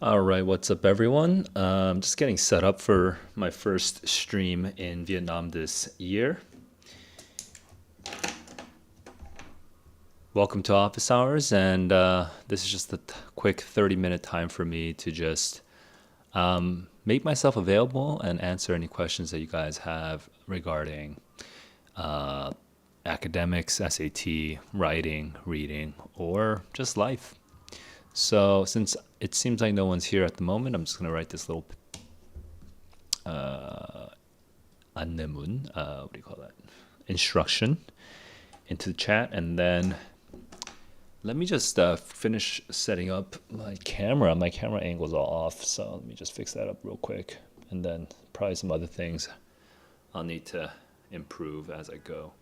All right, what's up, everyone? Just getting set up for my first stream in Vietnam this year. Welcome to Office Hours, and this is just a quick 30-minute time for me to just make myself available and answer any questions that you guys have regarding academics, SAT, writing, reading, or just life. So since it seems like no one's here at the moment, I'm just going to write this little 안내문, what do you call that? Instruction into the chat, and then let me just finish setting up my camera. My camera angle's all off, so let me just fix that up real quick, and then probably some other things I'll need to improve as I go.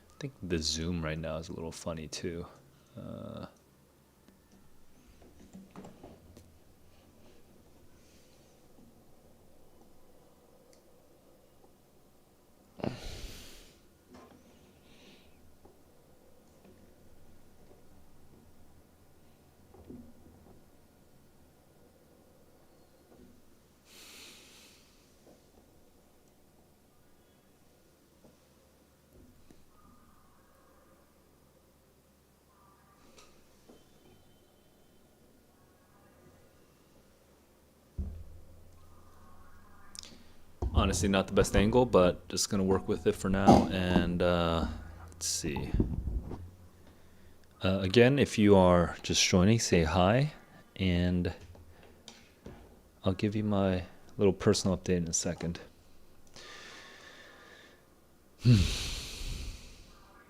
I think the zoom right now is a little funny too. Honestly, not the best angle, but just gonna work with it for now. And let's see. Again, if you are just joining, say hi, and I'll give you my little personal update in a second.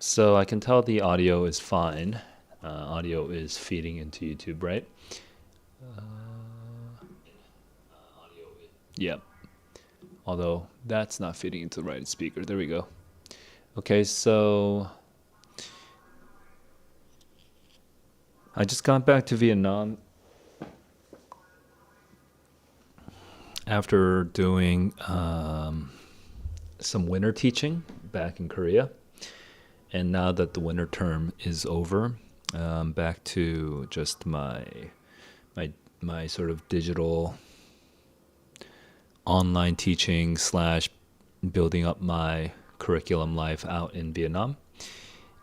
So I can tell the audio is fine. Audio is feeding into YouTube, right? Yep. Although that's not feeding into the right speaker. There we go. Okay, so I just got back to Vietnam after doing some winter teaching back in Korea. And now that the winter term is over, back to just my sort of digital online teaching / building up my curriculum life out in Vietnam.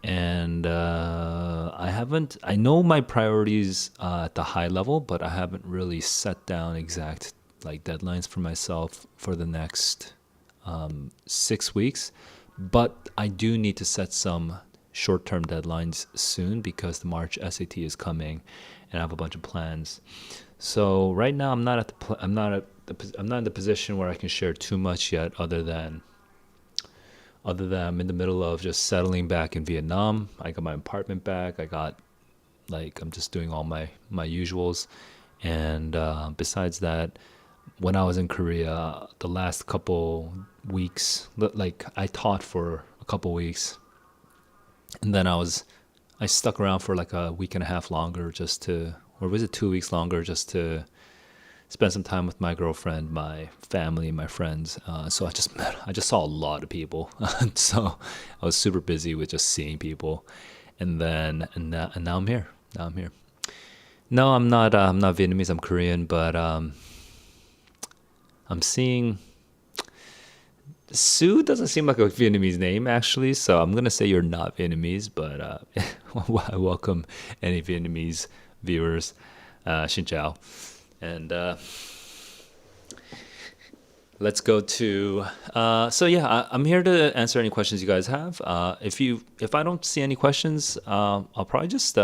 And I know my priorities at the high level, but I haven't really set down exact deadlines for myself for the next 6 weeks. But I do need to set some short-term deadlines soon because the March SAT is coming, and I have a bunch of plans. So right now I'm not in the position where I can share too much yet, other than I'm in the middle of just settling back in Vietnam. I got my apartment back. I'm just doing all my usuals. And besides that, when I was in Korea, the last couple weeks, I taught for a couple weeks, and then I stuck around for a week and a half longer or was it 2 weeks longer, just to spend some time with my girlfriend, my family, my friends. So I just saw a lot of people. So I was super busy with just seeing people, and now I'm here. No, I'm not Vietnamese. I'm Korean, but I'm seeing. Sue doesn't seem like a Vietnamese name, actually, so I'm gonna say you're not Vietnamese, but I welcome any Vietnamese viewers. Xin chào. And let's go to I'm here to answer any questions you guys have. If I don't see any questions, I'll probably just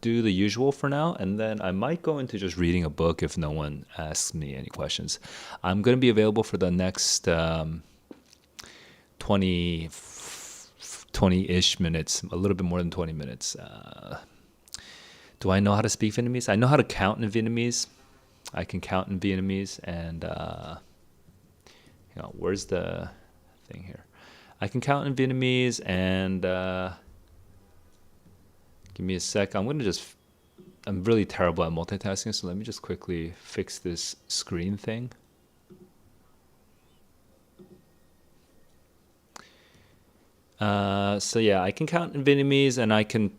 do the usual for now, and then I might go into just reading a book if no one asks me any questions. I'm going to be available for the next 20-ish minutes, a little bit more than 20 minutes. Do I know how to speak Vietnamese? I know how to count in Vietnamese. I can count in Vietnamese, and where's the thing here? I can count in Vietnamese, and give me a sec. I'm really terrible at multitasking, so let me just quickly fix this screen thing. I can count in Vietnamese, and I can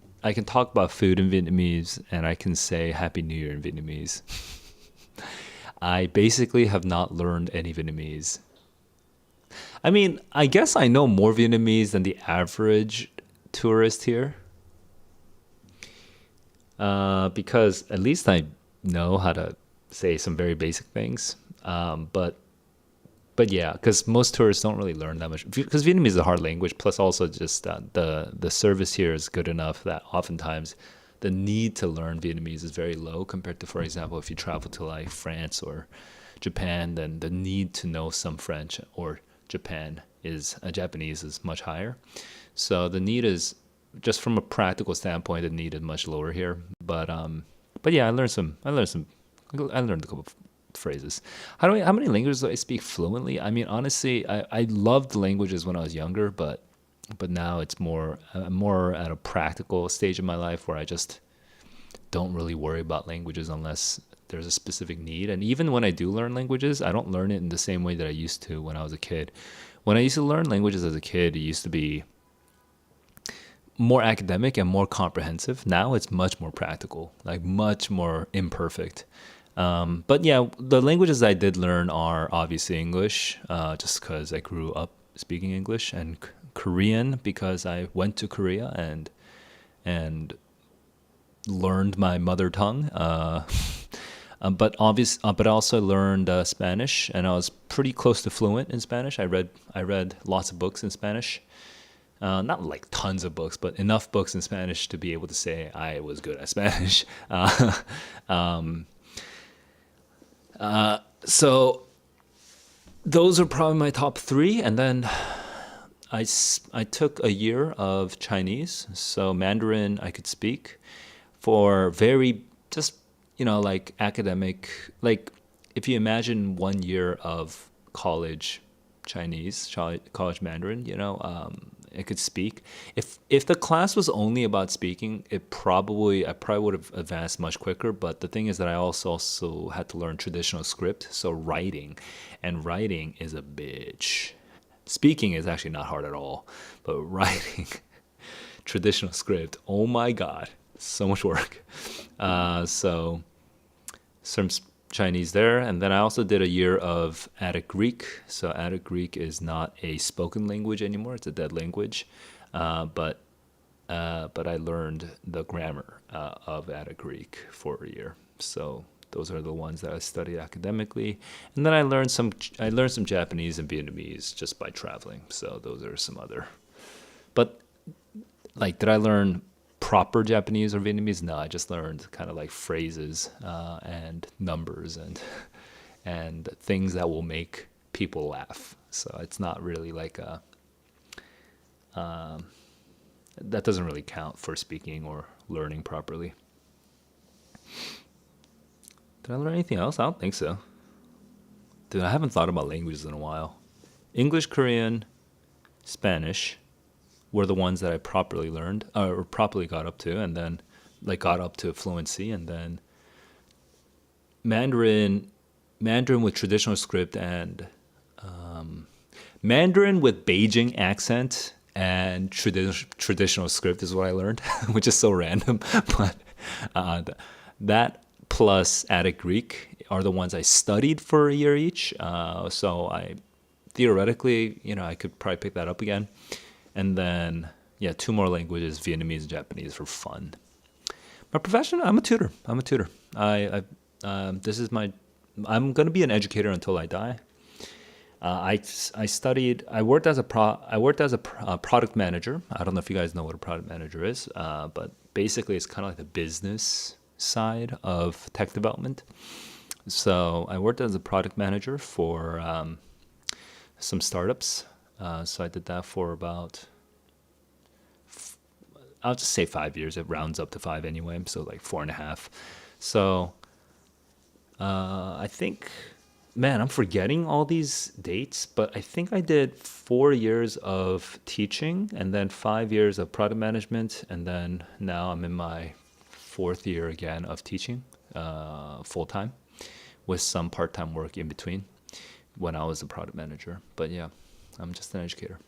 talk about food in Vietnamese, and I can say Happy New Year in Vietnamese. I basically have not learned any Vietnamese. I mean, I guess I know more Vietnamese than the average tourist here, because at least I know how to say some very basic things. But yeah, because most tourists don't really learn that much. Because Vietnamese is a hard language. Plus, also just the service here is good enough that oftentimes the need to learn Vietnamese is very low compared to, for example, if you travel to like France or Japan, then the need to know some French or Japanese is much higher. So the need is just from a practical standpoint, the need is much lower here. But yeah, I learned some. I learned a couple of phrases. How many languages do I speak fluently? I mean, honestly, I loved languages when I was younger, but now it's more I'm more at a practical stage in my life where I just don't really worry about languages unless there's a specific need. And even when I do learn languages, I don't learn it in the same way that I used to when I was a kid. When I used to learn languages as a kid, it used to be more academic and more comprehensive. Now it's much more practical, like much more imperfect. But yeah, the languages I did learn are obviously English, just because I grew up speaking English, and Korean because I went to Korea and learned my mother tongue. But also learned Spanish, and I was pretty close to fluent in Spanish. I read lots of books in Spanish. Not like tons of books, but enough books in Spanish to be able to say I was good at Spanish. Um, so those are probably my top three. And then I took a year of Chinese. So Mandarin I could speak for very just, like academic, like if you imagine 1 year of college Chinese, college Mandarin, I could speak. If the class was only about speaking, I probably would have advanced much quicker. But the thing is that I also had to learn traditional script, so writing, and writing is a bitch. Speaking is actually not hard at all, but writing traditional script, oh my god, so much work. So some Chinese there, and then I also did a year of Attic Greek. So Attic Greek is not a spoken language anymore; it's a dead language. But I learned the grammar of Attic Greek for a year. So those are the ones that I studied academically, and then I learned some Japanese and Vietnamese just by traveling. So those are some other. But like, did I learn proper Japanese or Vietnamese? No, I just learned kind of like phrases and numbers and things that will make people laugh. So it's not really like that doesn't really count for speaking or learning properly. Did I learn anything else? I don't think so. Dude, I haven't thought about languages in a while. English, Korean, Spanish were the ones that I properly learned or properly got up to, and then like got up to fluency, and then Mandarin, Mandarin with traditional script, and Mandarin with Beijing accent and traditional script is what I learned, which is so random. But that plus Attic Greek are the ones I studied for a year each. So I theoretically, I could probably pick that up again. And then, yeah, two more languages, Vietnamese and Japanese, for fun. My profession, I'm a tutor. This is I'm going to be an educator until I die. I worked as a product manager. I don't know if you guys know what a product manager is, but basically it's kind of like the business side of tech development. So I worked as a product manager for some startups. So I did that for about, I'll just say 5 years. It rounds up to five anyway, so like 4.5. So I think, man, I'm forgetting all these dates, but I think I did 4 years of teaching and then 5 years of product management, and then now I'm in my fourth year again of teaching full time with some part time work in between when I was a product manager. But yeah, I'm just an educator.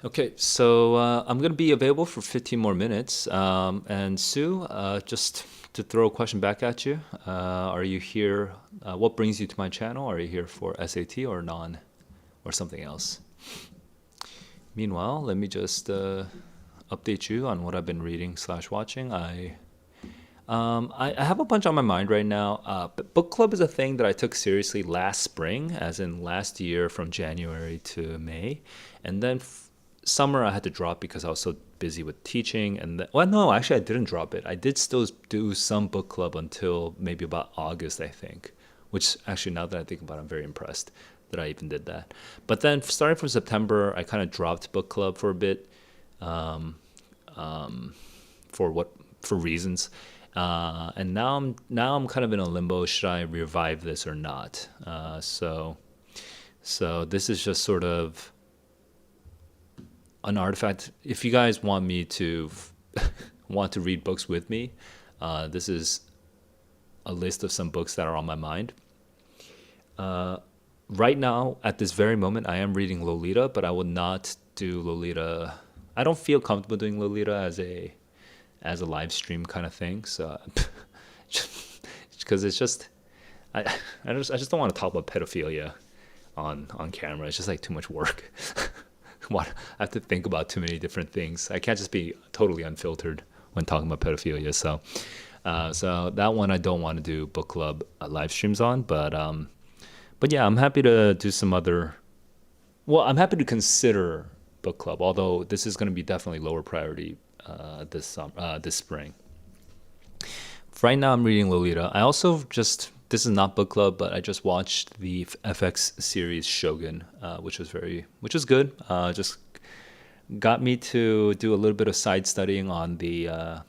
Okay, so I'm going to be available for 15 more minutes. And Sue, just to throw a question back at you, are you here? What brings you to my channel? Are you here for SAT or non or something else? Meanwhile, let me just update you on what I've been reading slash watching. I have a bunch on my mind right now. But book club is a thing that I took seriously last spring, as in last year from January to May. And then summer I had to drop because I was so busy with teaching. And then, well, no, actually, I didn't drop it. I did still do some book club until maybe about August, I think, which actually, now that I think about it, I'm very impressed that I even did that. But then starting from September, I kind of dropped book club for a bit. Um, for what for reasons. And now I'm kind of in a limbo. Should I revive this or not? So this is just sort of an artifact. If you guys want me to want to read books with me, this is a list of some books that are on my mind. Right now, at this very moment, I am reading Lolita, but I will not do Lolita. I don't feel comfortable doing Lolita as a live stream kind of thing. So, because it's just I I just don't want to talk about pedophilia on camera. It's just like too much work. What I have to think about too many different things. I can't just be totally unfiltered when talking about pedophilia. So that one I don't want to do book club live streams on. But yeah, I'm happy to do some other. Well, I'm happy to consider book club, although this is going to be definitely lower priority this spring. Right now, I'm reading Lolita. I also just this is not book club, but I just watched the FX series Shogun, which was good. Just got me to do a little bit of side studying on the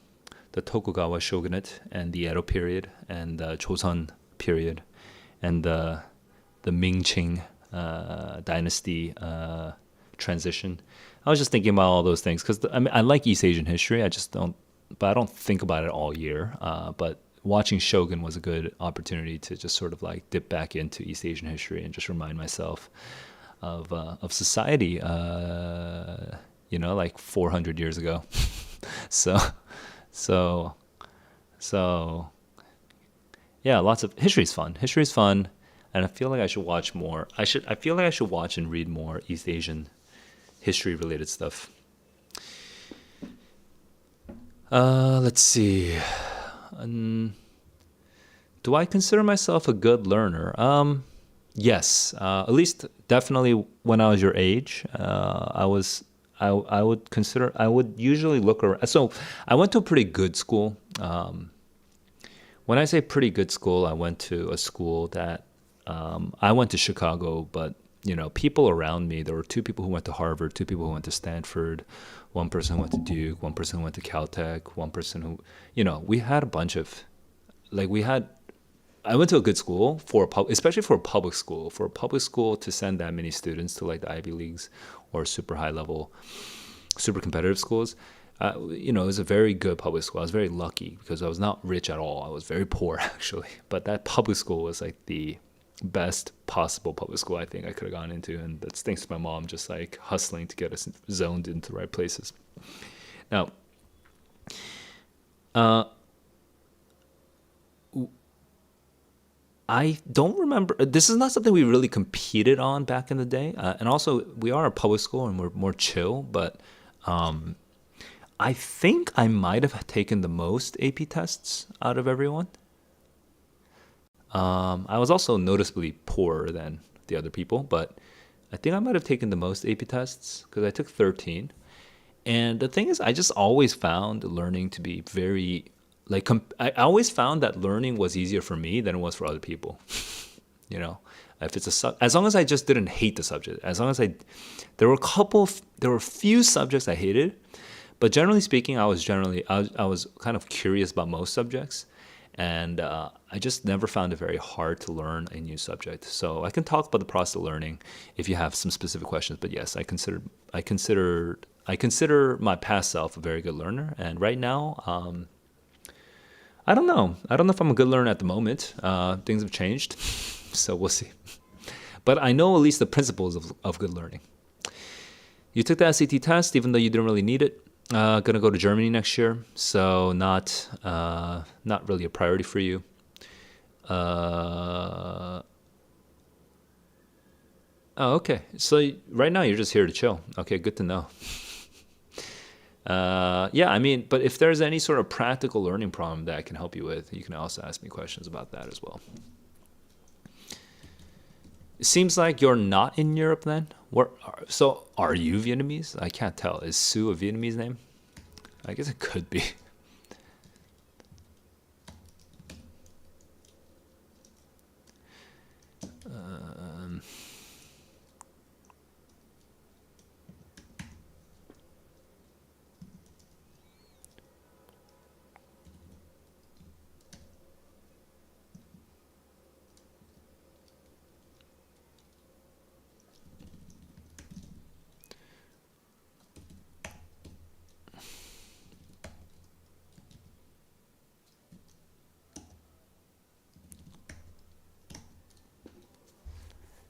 Tokugawa shogunate and the Edo period and the Joseon period and the Ming-Qing dynasty transition. I was just thinking about all those things because I mean I like East Asian history. But I don't think about it all year. But watching Shogun was a good opportunity to just sort of like dip back into East Asian history and just remind myself of society. Like 400 years ago. so so so yeah, lots of history is fun. History is fun, and I feel like I should watch more. I feel like I should watch and read more East Asian history related stuff. Let's see. Do I consider myself a good learner? Yes. At least, definitely, when I was your age, I was. I would consider. I would usually look around. So, I went to a pretty good school. When I say pretty good school, I went to a school that I went to Chicago, but people around me, there were two people who went to Harvard, two people who went to Stanford, one person who went to Duke, one person who went to Caltech, one person who, we had a bunch of, I went to a good school especially for a public school to send that many students to like the Ivy Leagues or super high level, super competitive schools. It was a very good public school. I was very lucky because I was not rich at all. I was very poor actually, but that public school was like the best possible public school I think I could have gone into, and that's thanks to my mom just like hustling to get us zoned into the right places. Now, I don't remember. This is not something we really competed on back in the day, and also we are a public school and we're more chill. But I think I might have taken the most AP tests out of everyone. I was also noticeably poorer than the other people, but I think I might have taken the most AP tests because I took 13. And the thing is, I just always found learning to be very, I always found that learning was easier for me than it was for other people. you know, if as long as I just didn't hate the subject, as long as there were a few subjects I hated, but generally speaking, I was kind of curious about most subjects. And I just never found it very hard to learn a new subject. So I can talk about the process of learning if you have some specific questions. But yes, I consider my past self a very good learner. And right now, I don't know. I don't know if I'm a good learner at the moment. Things have changed, so we'll see. But I know at least the principles of good learning. You took the SAT test even though you didn't really need it. Gonna go to Germany next year, so not really a priority for you. Uh, oh, okay. So right now you're just here to chill. Okay, good to know. Yeah, I mean, but if there's any sort of practical learning problem that I can help you with, you can also ask me questions about that as well. It seems like you're not in Europe then. So are you Vietnamese? I can't tell. Is Sue a Vietnamese name? I guess it could be.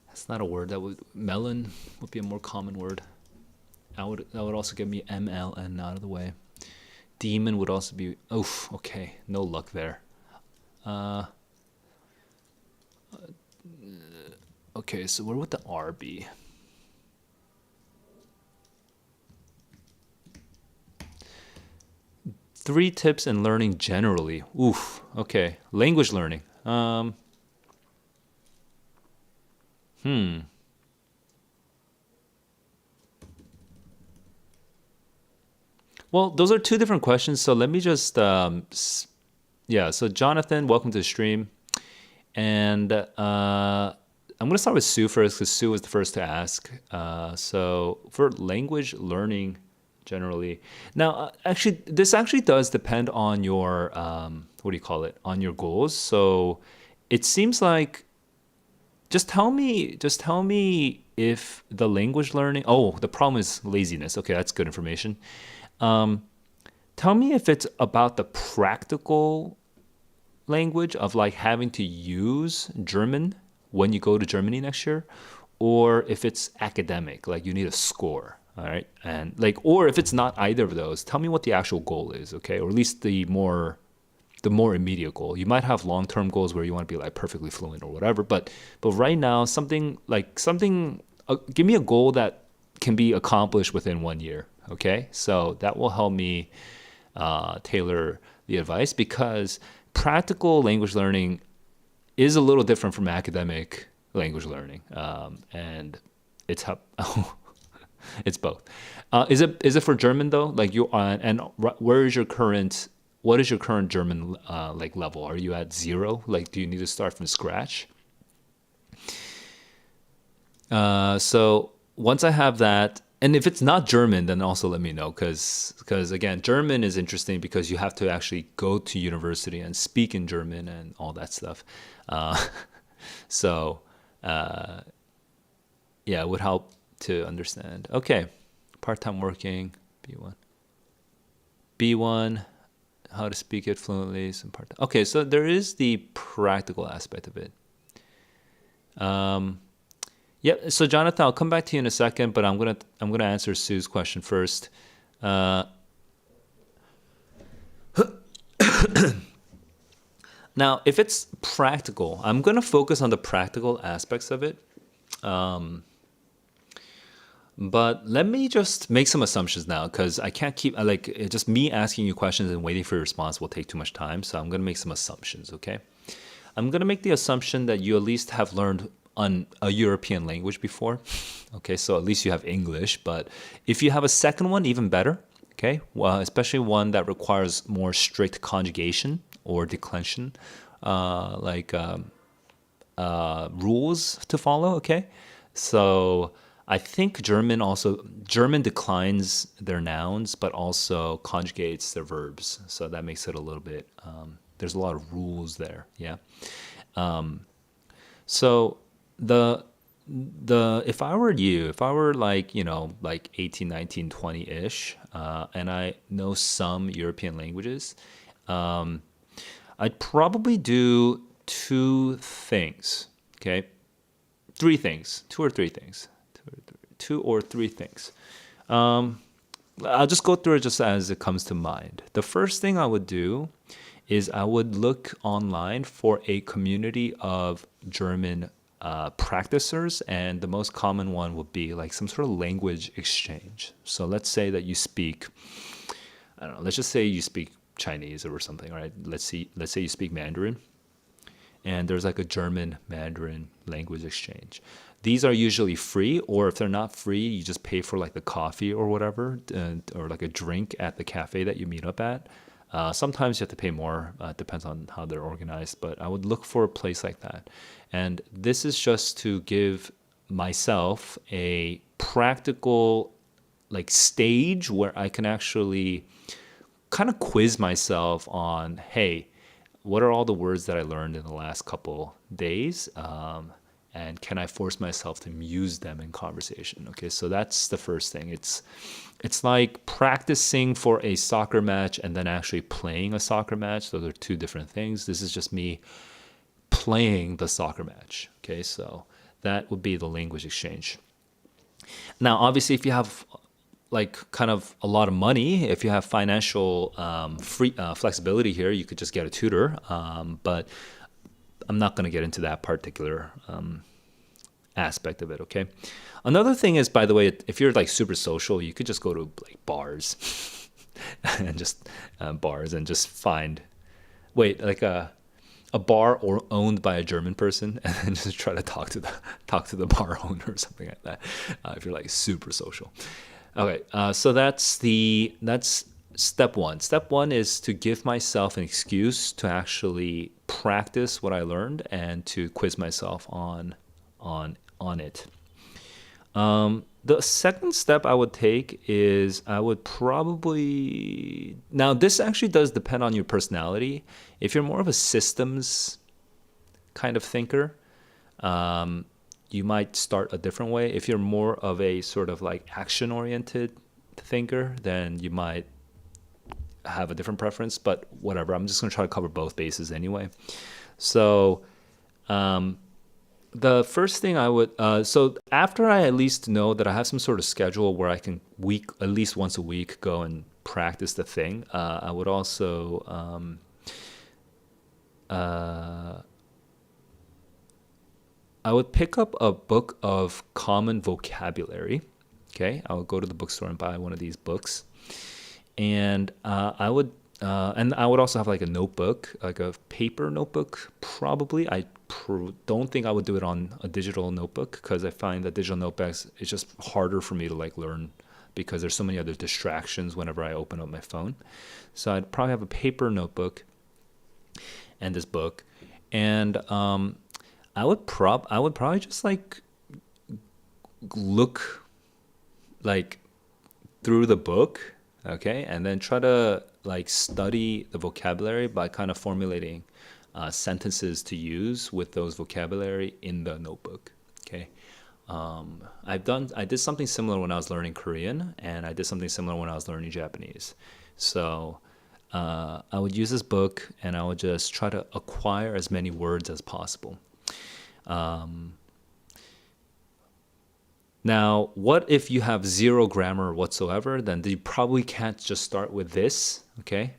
That's not a word. Melon would be a more common word. That would also get me MLN out of the way. Demon would also be. Oof. Okay, no luck there. Uh, okay, so where would the R be? Three tips in learning generally. Oof. Okay, language learning. Hmm. Well, those are two different questions. So let me just, yeah. So Jonathan, welcome to the stream, and I'm gonna start with Sue first because Sue was the first to ask. So for language learning, generally, now actually, this actually does depend on your what do you call it? On your goals. So it seems like just tell me if the language learning. Oh, the problem is laziness. Okay, that's good information. Um, Tell me if it's about the practical language of like having to use German when you go to Germany next year, or if it's academic, like you need a score. All right. And like, or if it's not either of those, tell me what the actual goal is, okay? Or at least the more immediate goal. You might have long-term goals where you want to be like perfectly fluent or whatever, but right now give me a goal that can be accomplished within 1 year, okay? So that will help me tailor the advice because practical language learning is a little different from academic language learning, and it's it's both. Is it for German though? Like you and where is your current what is your current German like level? Are you at zero? Like, do you need to start from scratch? So once I have that, and if it's not German, then also let me know because again, German is interesting because you have to actually go to university and speak in German and all that stuff. Uh, so yeah, it would help to understand. Okay, part-time working, B1, B1, how to speak it fluently, some part. Okay, so there is the practical aspect of it. Um, Yeah, so Jonathan, I'll come back to you in a second, but I'm gonna answer Sue's question first. Uh, Now, if it's practical, I'm gonna focus on the practical aspects of it. Um, but let me just make some assumptions now, because I can't keep just me asking you questions and waiting for your response will take too much time. So I'm gonna make some assumptions, okay? I'm gonna make the assumption that you at least have learned on a European language before. Okay, so at least you have English, but if you have a second one, even better. Okay, well, especially one that requires more strict conjugation or declension, like rules to follow. Okay, so I think German declines their nouns, but also conjugates their verbs. So that makes it a little bit. There's a lot of rules there. Yeah. So the if I were like, like 18, 19, 20-ish, and I know some European languages, um, I'd probably do two things, okay? Three things, two or three things. I'll just go through it just as it comes to mind. The first thing I would do is I would look online for a community of German practicers, and the most common one would be like some sort of language exchange. So let's say that you speak, I don't know, let's just say you speak Chinese or something, right? Let's say you speak Mandarin, and there's like a German Mandarin language exchange. These are usually free, or if they're not free, you just pay for like the coffee or whatever, or like a drink at the cafe that you meet up at. Sometimes you have to pay more, depends on how they're organized, but I would look for a place like that. And this is just to give myself a practical like stage where I can actually kind of quiz myself on, hey, what are all the words that I learned in the last couple days? And can I force myself to use them in conversation? Okay, so that's the first thing. It's like practicing for a soccer match and then actually playing a soccer match. Those are two different things. This is just me playing the soccer match. Okay, so that would be the language exchange. Now, obviously, if you have like kind of a lot of money, if you have financial free flexibility here, you could just get a tutor. But I'm not going to get into that particular aspect of it. Okay. Another thing is, by the way, if you're like super social, you could just go to like bars and just bars and just find, wait, like a bar or owned by a German person, and then just try to talk to the bar owner or something like that. If you're like super social. Okay. So that's step one. Step one is to give myself an excuse to actually practice what I learned and to quiz myself on it. The second step I would take is I would probably, now this actually does depend on your personality. If you're more of a systems kind of thinker, you might start a different way. If you're more of a sort of like action oriented thinker, then you might have a different preference, but whatever. I'm just going to try to cover both bases anyway. So, the first thing I would, so after I at least know that I have some sort of schedule where I can at least once a week go and practice the thing, I would also, I would pick up a book of common vocabulary. Okay. I would go to the bookstore and buy one of these books. And I would also have like a notebook, like a paper notebook, probably. I don't think I would do it on a digital notebook because I find that digital notebooks, it's just harder for me to like learn because there's so many other distractions whenever I open up my phone. So I'd probably have a paper notebook and this book. And I would probably just like look like through the book, okay, and then try to like study the vocabulary by kind of formulating sentences to use with those vocabulary in the notebook. Okay, I did something similar when I was learning Korean, and I did something similar when I was learning Japanese. So I would use this book, and I would just try to acquire as many words as possible. Now, what if you have zero grammar whatsoever? Then you probably can't just start with this, okay?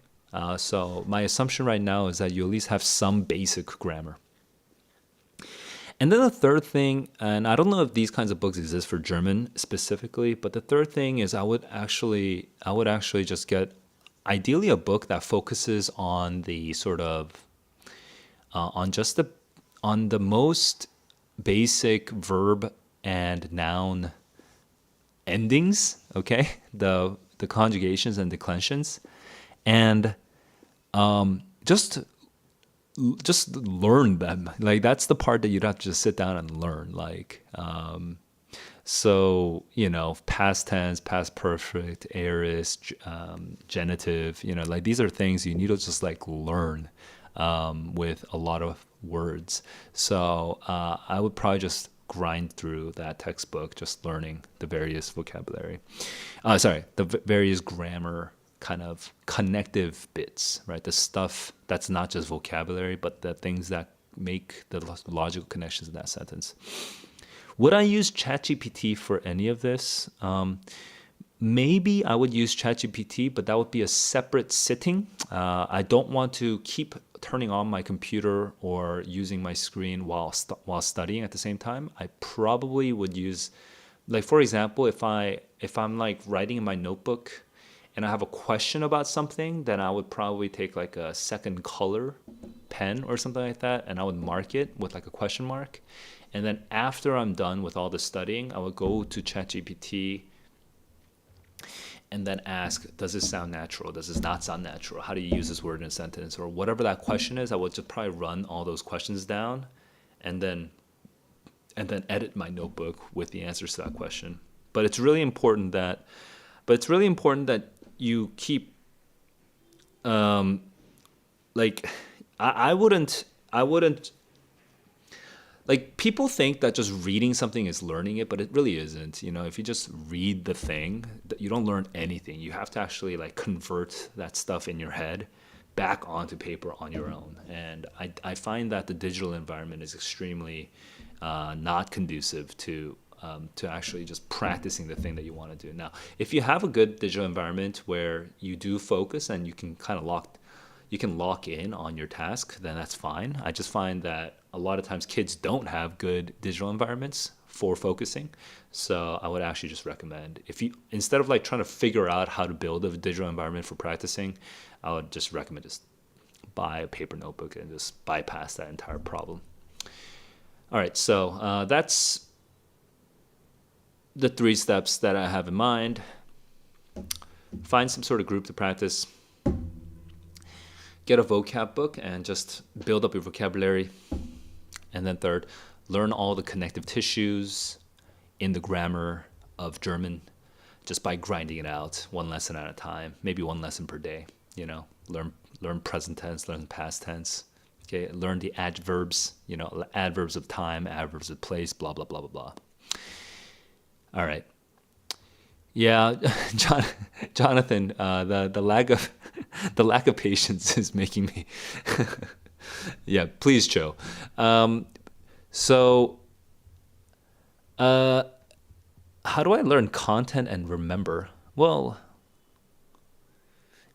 So my assumption right now is that you at least have some basic grammar. And then the third thing, and I don't know if these kinds of books exist for German specifically, but the third thing is I would actually just get ideally a book that focuses on the sort of on the most basic verb and noun endings, okay, the conjugations and declensions, and just learn them. Like that's the part that you'd have to just sit down and learn. Like so past tense, past perfect, aorist, genitive, like these are things you need to just like learn with a lot of words. So I would probably just grind through that textbook, just learning the various vocabulary. The various grammar kind of connective bits, right? The stuff that's not just vocabulary, but the things that make the logical connections in that sentence. Would I use ChatGPT for any of this? maybe I would use ChatGPT, but that would be a separate sitting. I don't want to keep turning on my computer or using my screen while studying at the same time. I probably would use, like for example, if I'm like writing in my notebook and I have a question about something, then I would probably take like a second color pen or something like that, and I would mark it with like a question mark. And then after I'm done with all the studying, I would go to ChatGPT and then ask, does this sound natural? Does this not sound natural? How do you use this word in a sentence? Or whatever that question is, I would just probably run all those questions down and then edit my notebook with the answers to that question. But it's really important that you keep like I wouldn't like people think that just reading something is learning it, but it really isn't. If you just read the thing, you don't learn anything. You have to actually like convert that stuff in your head back onto paper on your own. And I find that the digital environment is extremely not conducive to actually just practicing the thing that you want to do. Now, if you have a good digital environment where you do focus and you can kind of lock in on your task, then that's fine. I just find that a lot of times kids don't have good digital environments for focusing. So I would actually just recommend, if you, instead of like trying to figure out how to build a digital environment for practicing, I would just recommend just buy a paper notebook and just bypass that entire problem. All right, so that's the 3 steps that I have in mind. Find some sort of group to practice. Get a vocab book and just build up your vocabulary. And then 3rd, learn all the connective tissues in the grammar of German just by grinding it out 1 lesson at a time, maybe 1 lesson per day. Learn present tense, learn past tense. Okay, learn the adverbs, adverbs of time, adverbs of place, blah, blah, blah, blah, blah. All right. Yeah, Jonathan, the lack of patience is making me. Yeah, please, Joe. So, how do I learn content and remember? Well,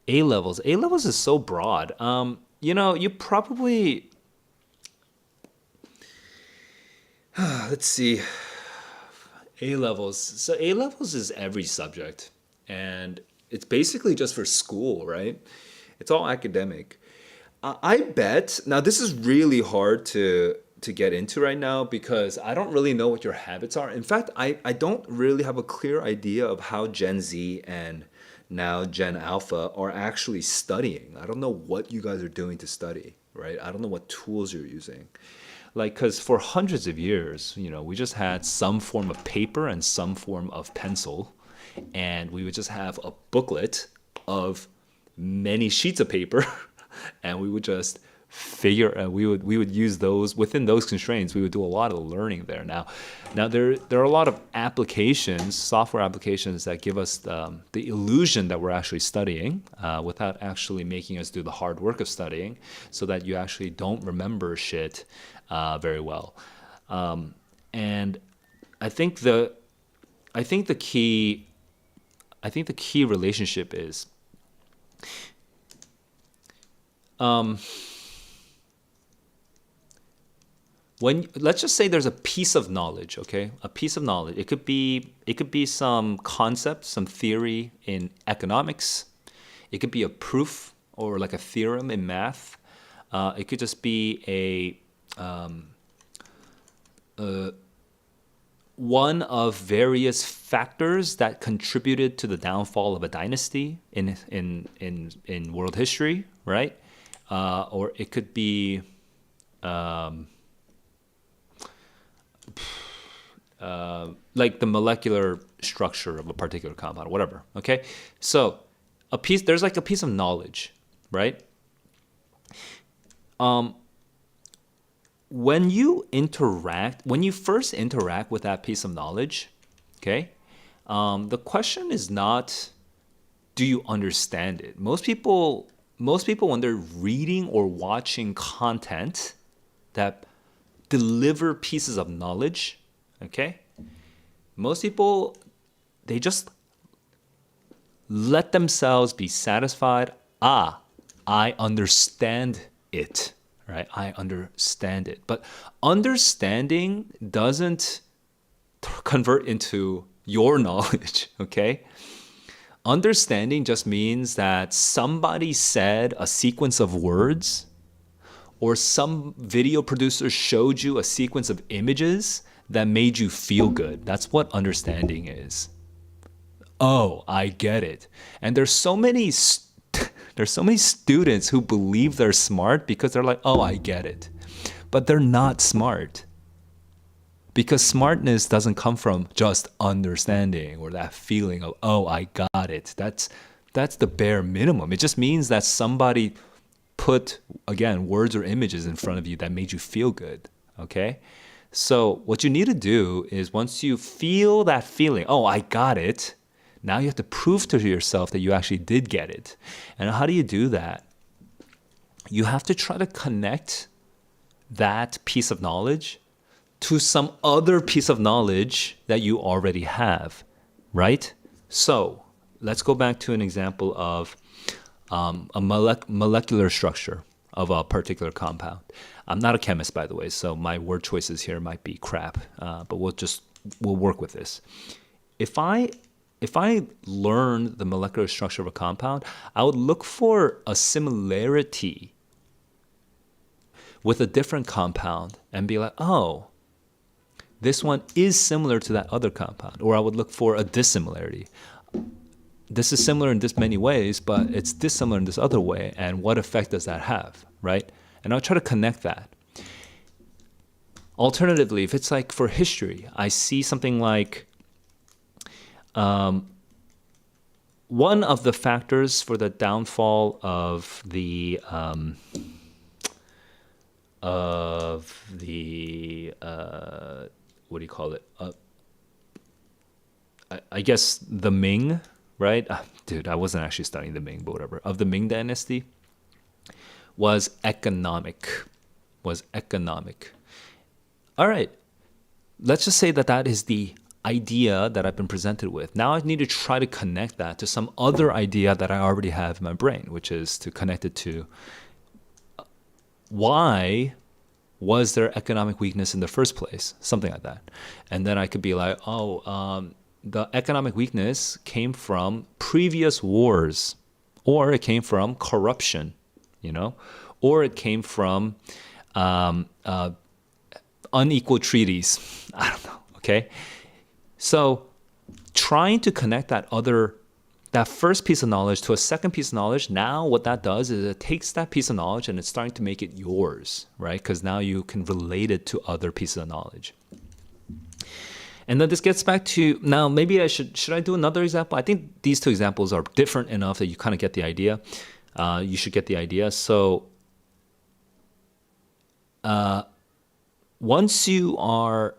A levels. A levels is so broad. You probably. Let's see. A levels. So A levels is every subject, and it's basically just for school, right? It's all academic. I bet now this is really hard to get into right now because I don't really know what your habits are. In fact, I don't really have a clear idea of how Gen Z and now Gen Alpha are actually studying. I don't know what you guys are doing to study, right? I don't know what tools you're using. Like, because for hundreds of years, we just had some form of paper and some form of pencil, and we would just have a booklet of many sheets of paper, and we would just we would use those within those constraints. We would do a lot of learning there. Now there are a lot of applications, software applications that give us the illusion that we're actually studying without actually making us do the hard work of studying, so that you actually don't remember shit very well. And I think the key relationship is when, let's just say there's a piece of knowledge, okay? A piece of knowledge. It could be some concept, some theory in economics. It could be a proof or like a theorem in math. It could just be one of various factors that contributed to the downfall of a dynasty in world history, right? Or it could be like the molecular structure of a particular compound, whatever. Okay, so there's like a piece of knowledge, right? When you first interact with that piece of knowledge, okay, the question is not, do you understand it? Most people, when they're reading or watching content that deliver pieces of knowledge, okay, most people, they just let themselves be satisfied. Ah, I understand it, right? I understand it. But understanding doesn't convert into your knowledge, okay? Understanding just means that somebody said a sequence of words, or some video producer showed you a sequence of images that made you feel good. That's what understanding is. Oh, I get it. And there's so many students who believe they're smart because they're like, "Oh, I get it." But they're not smart. Because smartness doesn't come from just understanding or that feeling of, "Oh, I got it." That's the bare minimum. It just means that somebody put, again, words or images in front of you that made you feel good, okay? So what you need to do is, once you feel that feeling, "Oh, I got it," now you have to prove to yourself that you actually did get it. And how do you do that? You have to try to connect that piece of knowledge to some other piece of knowledge that you already have, right? So let's go back to an example of a molecular structure of a particular compound. I'm not a chemist, by the way, so my word choices here might be crap, but we'll work with this. If I learn the molecular structure of a compound, I would look for a similarity with a different compound and be like, "Oh, this one is similar to that other compound." Or I would look for a dissimilarity. This is similar in this many ways, but it's dissimilar in this other way. And what effect does that have, right? And I'll try to connect that. Alternatively, if it's like for history, I see something like one of the factors for the downfall of the what do you call it? I guess the Ming, right? Dude, I wasn't actually studying the Ming, but whatever. Of the Ming Dynasty was economic. All right. Let's just say that is the idea that I've been presented with. Now I need to try to connect that to some other idea that I already have in my brain, which is to connect it to why was there economic weakness in the first place? Something like that. And then I could be like, the economic weakness came from previous wars, or it came from corruption, or it came from unequal treaties. I don't know, okay? So trying to connect that first piece of knowledge to a second piece of knowledge, now what that does is it takes that piece of knowledge and it's starting to make it yours, right? Because now you can relate it to other pieces of knowledge. And then this gets back to, now maybe should I do another example? I think these two examples are different enough that you kind of get the idea. You should get the idea. So once you are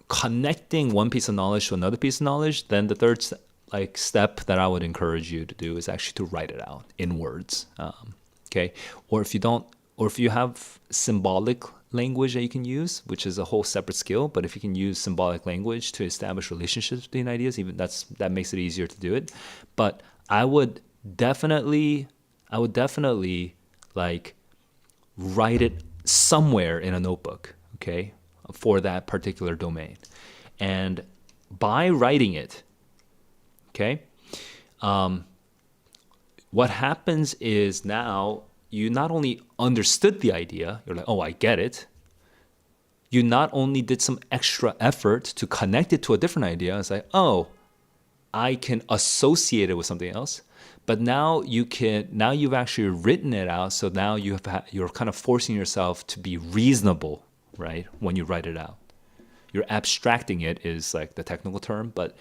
connecting one piece of knowledge to another piece of knowledge, then the third step that I would encourage you to do is actually to write it out in words. Okay, or if you have symbolic language that you can use, which is a whole separate skill, but if you can use symbolic language to establish relationships between ideas, even that makes it easier to do it. But I would definitely like write it somewhere in a notebook, okay, for that particular domain. And by writing it, okay, what happens is now you not only understood the idea, you're like, "Oh, I get it." You not only did some extra effort to connect it to a different idea. It's like, "Oh, I can associate it with something else." But now you've actually written it out. So now you're kind of forcing yourself to be reasonable, right? When you write it out, you're abstracting it is like the technical term, but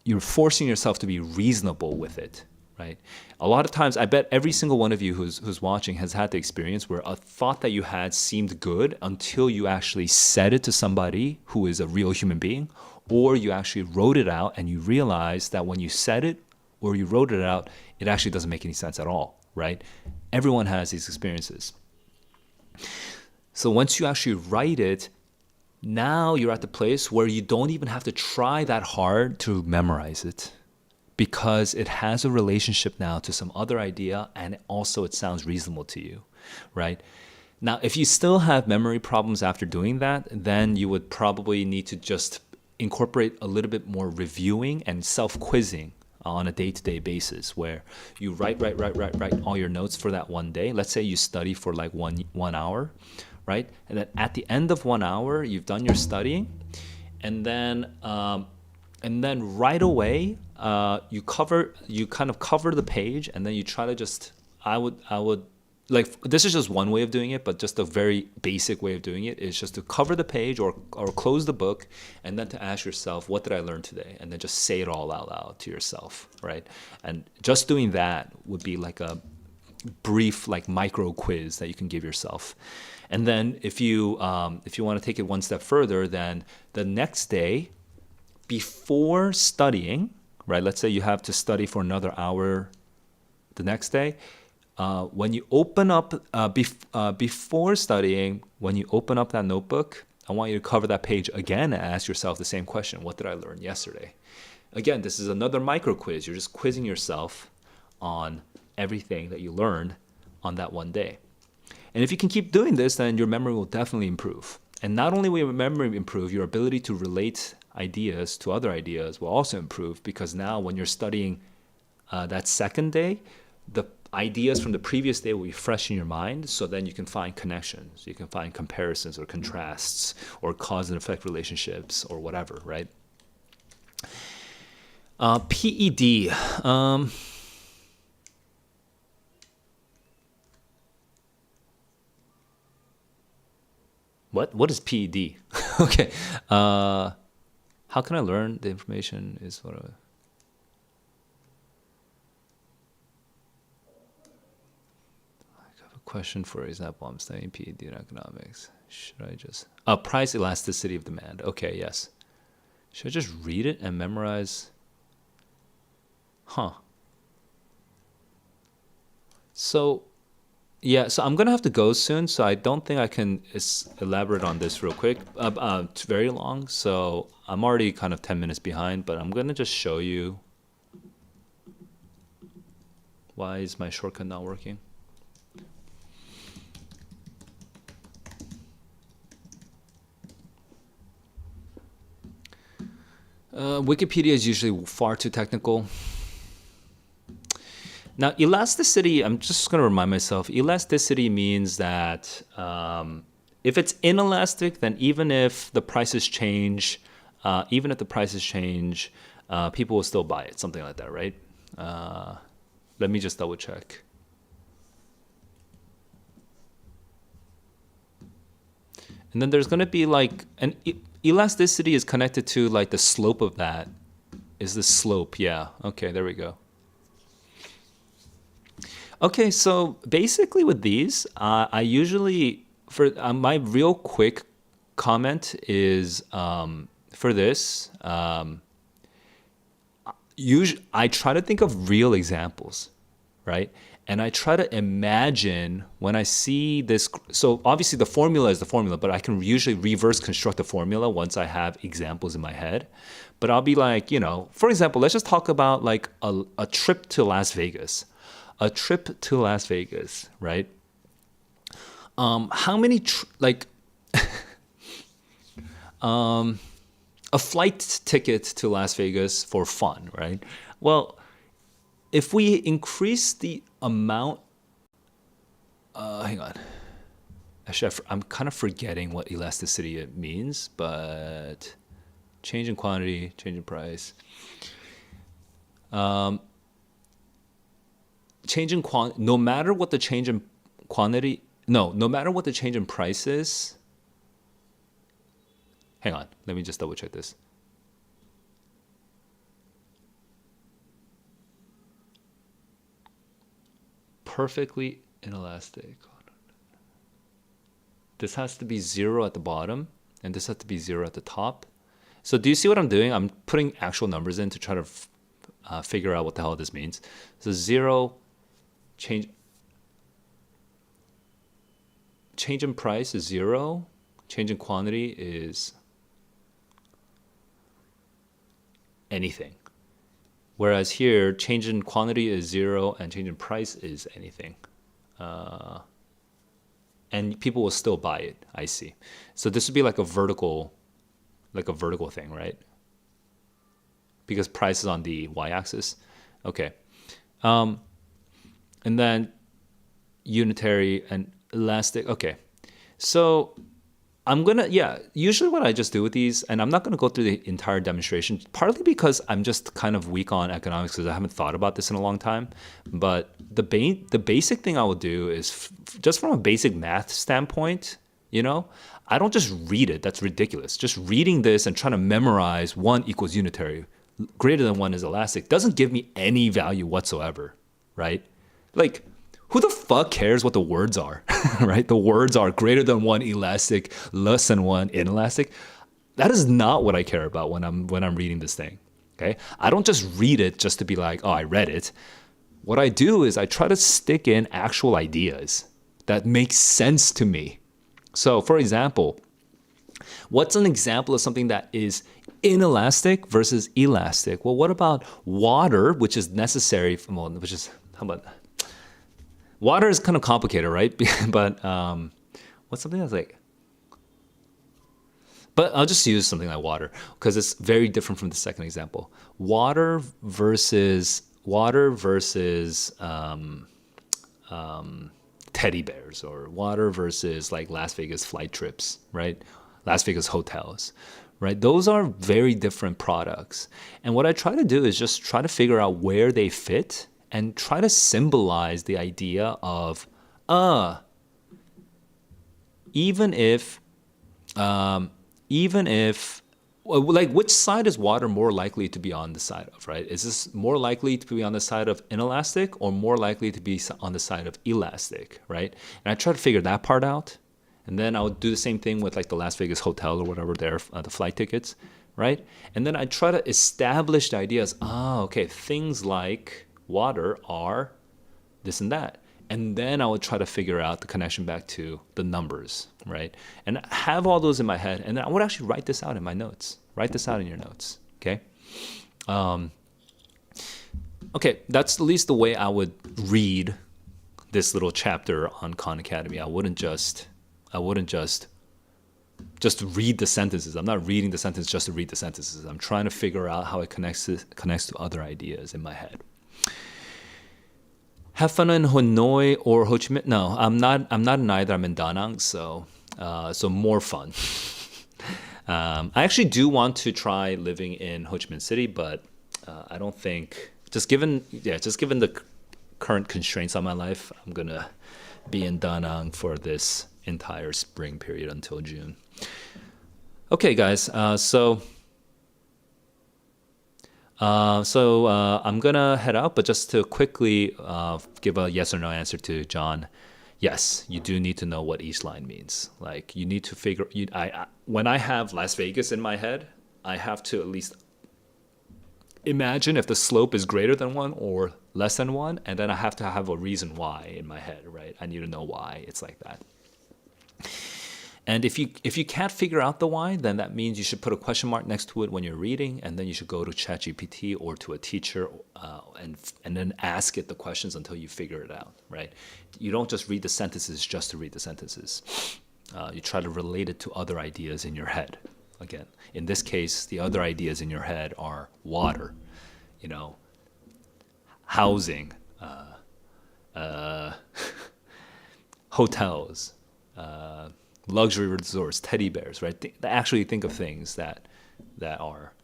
you're forcing yourself to be reasonable with it, right? A lot of times, I bet every single one of you who's watching has had the experience where a thought that you had seemed good until you actually said it to somebody who is a real human being, or you actually wrote it out and you realize that when you said it or you wrote it out, it actually doesn't make any sense at all, right? Everyone has these experiences. So once you actually write it, now you're at the place where you don't even have to try that hard to memorize it, because it has a relationship now to some other idea, and also it sounds reasonable to you, right? Now, if you still have memory problems after doing that, then you would probably need to just incorporate a little bit more reviewing and self-quizzing on a day-to-day basis, where you write all your notes for that one day. Let's say you study for like one hour, right? And then at the end of 1 hour, you've done your studying, and then right away you kind of cover the page, and then you try to just I would like, this is just one way of doing it, but just a very basic way of doing it is just to cover the page or close the book, and then to ask yourself, what did I learn today? And then just say it all out loud to yourself, right? And just doing that would be like a brief, like, micro quiz that you can give yourself. And then if you want to take it one step further, then the next day before studying, right? Let's say you have to study for another hour the next day. When you open up, before studying, when you open up that notebook, I want you to cover that page again and ask yourself the same question. What did I learn yesterday? Again, this is another micro quiz. You're just quizzing yourself on everything that you learned on that one day. And if you can keep doing this, then your memory will definitely improve. And not only will your memory improve, your ability to relate ideas to other ideas will also improve, because now when you're studying that second day, the ideas from the previous day will be fresh in your mind, so then you can find connections, you can find comparisons or contrasts or cause and effect relationships or whatever, right? PED. What is PED? Okay. How can I learn the information is what I... Question, for example, I'm studying PhD in economics. Should I just... price elasticity of demand. Okay, yes. Should I just read it and memorize? So, yeah, so I'm going to have to go soon, so I don't think I can elaborate on this real quick. It's very long, so I'm already kind of 10 minutes behind, but I'm going to just show you why is my shortcut not working. Wikipedia is usually far too technical. Now, elasticity, I'm just going to remind myself, elasticity means that if it's inelastic, then even if the prices change, people will still buy it, something like that, right? Let me just double check. And then there's going to be like an elasticity is connected to like the slope of that. Is the slope? Yeah. Okay, there we go. Okay, so basically with these, I usually, for my real quick comment is for this, usually I try to think of real examples, right? And I try to imagine when I see this. So obviously the formula is the formula, but I can usually reverse construct the formula once I have examples in my head. But I'll be like, for example, let's just talk about like a trip to Las Vegas. A trip to Las Vegas, right? How many, a flight ticket to Las Vegas for fun, right? Well, if we increase the amount, hang on. Actually, I'm kind of forgetting what elasticity means, but change in quantity, change in price. Change in no matter what the change in quantity, no matter what the change in price is. Hang on, let me just double check this. Perfectly inelastic. This has to be 0 at the bottom, and this has to be 0 at the top. So do you see what I'm doing? I'm putting actual numbers in to try to figure out what the hell this means. So 0, change in price is 0. Change in quantity is anything. Whereas here, change in quantity is 0 and change in price is anything. And people will still buy it. I see. So this would be like a vertical thing, right? Because price is on the y-axis. Okay. And then unitary and elastic. Okay. So usually what I just do with these, and I'm not going to go through the entire demonstration, partly because I'm just kind of weak on economics because I haven't thought about this in a long time. But the basic thing I will do is just from a basic math standpoint, I don't just read it. That's ridiculous. Just reading this and trying to memorize 1 equals unitary, greater than 1 is elastic, doesn't give me any value whatsoever, right? Like, who the fuck cares what the words are, right? The words are greater than 1 elastic, less than 1 inelastic. That is not what I care about when I'm reading this thing, okay? I don't just read it just to be like, oh, I read it. What I do is I try to stick in actual ideas that make sense to me. So, for example, what's an example of something that is inelastic versus elastic? Well, what about water, which is necessary water is kind of complicated, right? But what's something that's like... But I'll just use something like water because it's very different from the second example. Water versus teddy bears, or water versus like Las Vegas flight trips, right? Las Vegas hotels, right? Those are very different products. And what I try to do is just try to figure out where they fit and try to symbolize the idea of, even if, like, which side is water more likely to be on the side of, right? Is this more likely to be on the side of inelastic or more likely to be on the side of elastic, right? And I try to figure that part out. And then I would do the same thing with like the Las Vegas hotel or whatever there, the flight tickets, right? And then I try to establish the ideas. Okay, things like water are this and that. And then I would try to figure out the connection back to the numbers, right? And have all those in my head. And then I would actually write this out in my notes. Write this out in your notes, okay? Okay, that's at least the way I would read this little chapter on Khan Academy. I wouldn't just read the sentences. I'm not reading the sentence just to read the sentences. I'm trying to figure out how it connects to other ideas in my head. Have fun in Hanoi or Ho Chi Minh? No, I'm not in either. I'm in Da Nang, so more fun. I actually do want to try living in Ho Chi Minh City, but I don't think, just given the current constraints on my life, I'm gonna be in Da Nang for this entire spring period until June. Okay, guys. So I'm gonna head out, but just to quickly give a yes or no answer to John. Yes, you do need to know what each line means. Like, you need to figure. When I have Las Vegas in my head, I have to at least imagine if the slope is greater than 1 or less than 1, and then I have to have a reason why in my head, right? I need to know why it's like that. And if you can't figure out the why, then that means you should put a question mark next to it when you're reading, and then you should go to ChatGPT or to a teacher and then ask it the questions until you figure it out, right? You don't just read the sentences just to read the sentences. You try to relate it to other ideas in your head. Again, in this case, the other ideas in your head are water, housing, hotels, luxury resorts, teddy bears, right? Actually think of things that are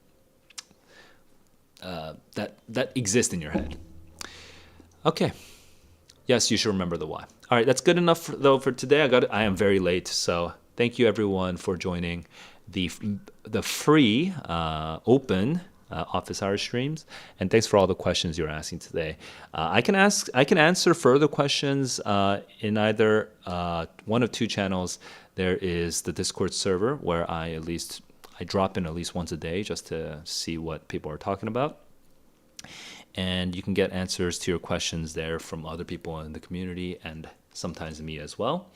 that exist in your head. Okay. Yes, you should remember the why. All right, that's good enough for today. I am very late, so thank you everyone for joining the free open office hour streams, and thanks for all the questions you're asking today. I can answer further questions in either one of two channels. There is the Discord server where I drop in at least once a day just to see what people are talking about. And you can get answers to your questions there from other people in the community and sometimes me as well.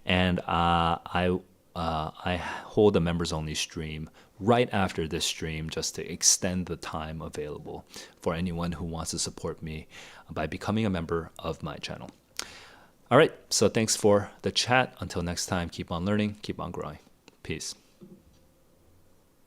And I I hold a members only stream right after this stream just to extend the time available for anyone who wants to support me by becoming a member of my channel. All right, so thanks for the chat. Until next time, keep on learning, keep on growing. Peace.